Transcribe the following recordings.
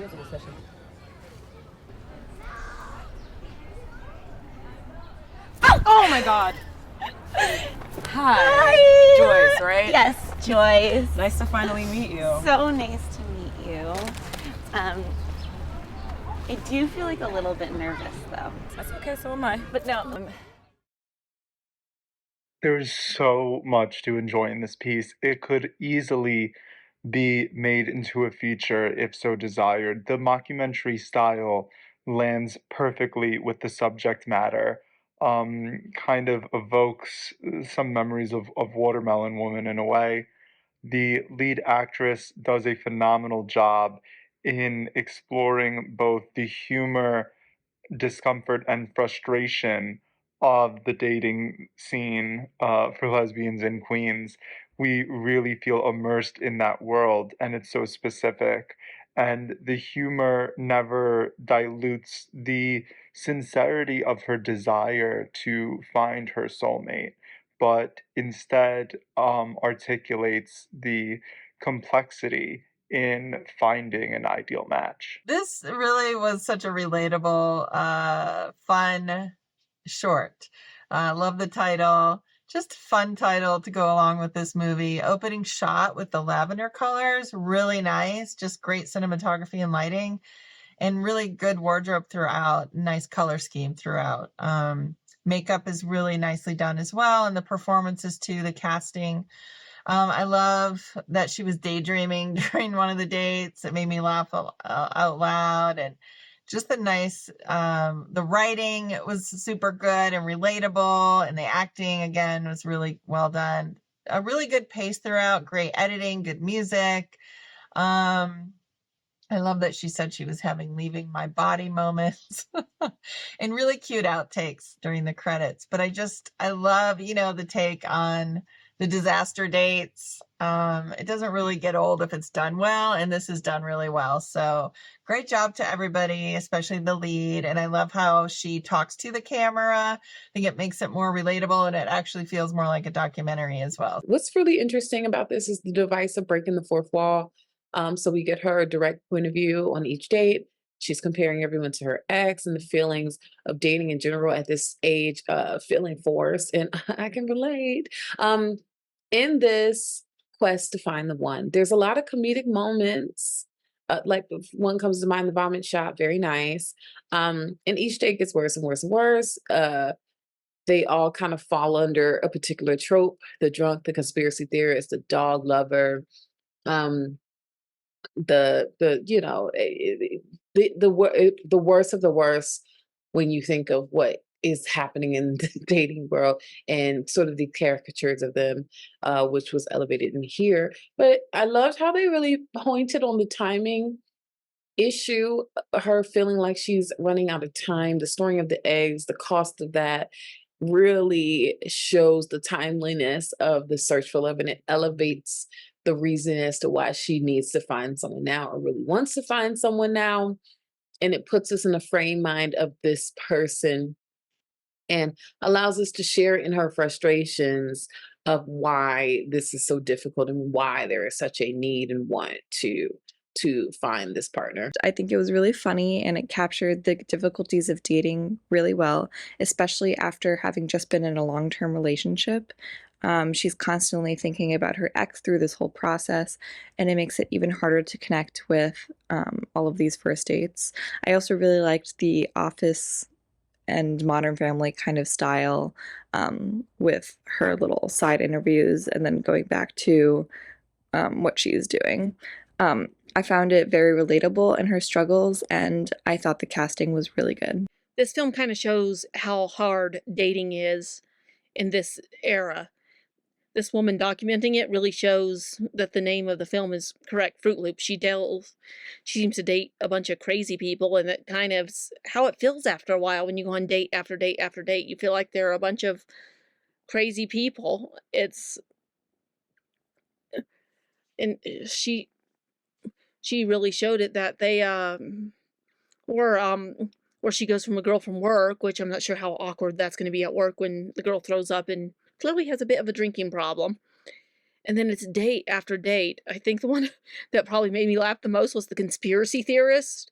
was a good session. Oh my god. Hi. Joyce, right? Yes, Joyce. Nice to finally meet you. So nice to meet you. I do feel like a little bit nervous though. That's okay, so am I. But no, There's so much to enjoy in this piece. It could easily be made into a feature if so desired. The mockumentary style lands perfectly with the subject matter. Kind of evokes some memories of Watermelon Woman in a way. The lead actress does a phenomenal job in exploring both the humor, discomfort, and frustration of the dating scene for lesbians in Queens. We really feel immersed in that world, and it's so specific. And the humor never dilutes the sincerity of her desire to find her soulmate, but instead articulates the complexity in finding an ideal match. This really was such a relatable, fun short. Love the title. Just fun title to go along with this movie. Opening shot with the lavender colors, really nice. Just great cinematography and lighting, and really good wardrobe throughout. Nice color scheme throughout. Makeup is really nicely done as well, and the performances too, the casting. I love that she was daydreaming during one of the dates. It made me laugh out loud, and just the nice, the writing was super good and relatable, and the acting again was really well done. A really good pace throughout, great editing, good music. I love that she said she was having leaving my body moments and really cute outtakes during the credits. But I love, the take on the disaster dates. It doesn't really get old if it's done well, and this is done really well. So great job to everybody, especially the lead. And I love how she talks to the camera. I think it makes it more relatable, and it actually feels more like a documentary as well. What's really interesting about this is the device of breaking the fourth wall. So we get her direct point of view on each date. She's comparing everyone to her ex and the feelings of dating in general at this age, feeling forced. And I can relate. In this quest to find the one, there's a lot of comedic moments. Like one comes to mind, the vomit shot, very nice. And each date gets worse and worse and worse. They all kind of fall under a particular trope: the drunk, the conspiracy theorist, the dog lover, the the worst of the worst when you think of what is happening in the dating world and sort of the caricatures of them, which was elevated in here. But I loved how they really pointed on the timing issue, her feeling like she's running out of time, the storing of the eggs, the cost of that really shows the timeliness of the search for love, and it elevates the reason as to why she needs to find someone now, or really wants to find someone now. And it puts us in a frame mind of this person and allows us to share in her frustrations of why this is so difficult and why there is such a need and want to find this partner. I think it was really funny, and it captured the difficulties of dating really well, especially after having just been in a long-term relationship. She's constantly thinking about her ex through this whole process, and it makes it even harder to connect with all of these first dates. I also really liked the Office and Modern Family kind of style, with her little side interviews and then going back to what she's doing. I found it very relatable in her struggles, and I thought the casting was really good. This film kind of shows how hard dating is in this era. This woman documenting it really shows that the name of the film is correct, Fruit Loop. She seems to date a bunch of crazy people, and that kind of how it feels after a while when you go on date after date after date. You feel like there are a bunch of crazy people. And she really showed it that they or she goes from a girl from work, which I'm not sure how awkward that's going to be at work when the girl throws up and clearly has a bit of a drinking problem. And then it's date after date. I think the one that probably made me laugh the most was the conspiracy theorist,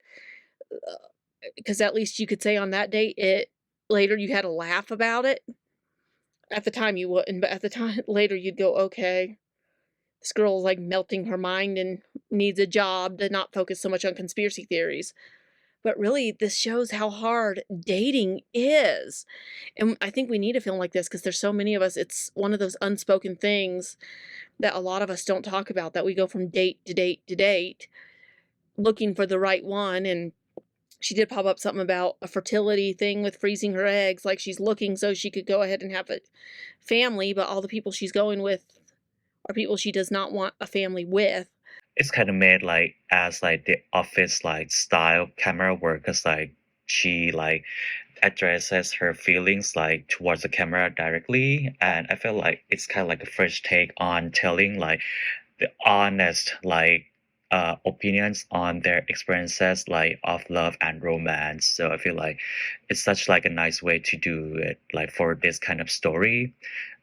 because at least you could say on that date, it later you had a laugh about it. At the time you wouldn't, but at the time later you'd go, okay, this girl's like melting her mind and needs a job to not focus so much on conspiracy theories. But really, this shows how hard dating is. And I think we need a film like this because there's so many of us. It's one of those unspoken things that a lot of us don't talk about, that we go from date to date to date looking for the right one. And she did pop up something about a fertility thing with freezing her eggs, like she's looking so she could go ahead and have a family, but all the people she's going with are people she does not want a family with. It's kind of made like as like the office like style camera work, because like she like addresses her feelings like towards the camera directly, and I feel like it's kind of like a fresh take on telling like the honest like opinions on their experiences like of love and romance. So I feel like it's such like a nice way to do it like for this kind of story.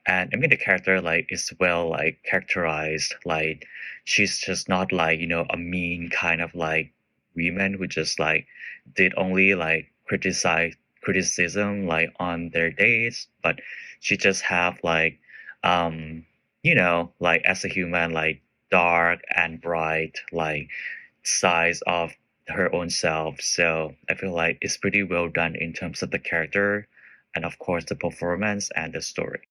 And I mean the character like is well like characterized. Like she's just not like, you know, a mean kind of like women who just like did only like criticism like on their dates, but she just have like you know, like as a human, like dark and bright like sides of her own self. So I feel like it's pretty well done in terms of the character and of course the performance and the story.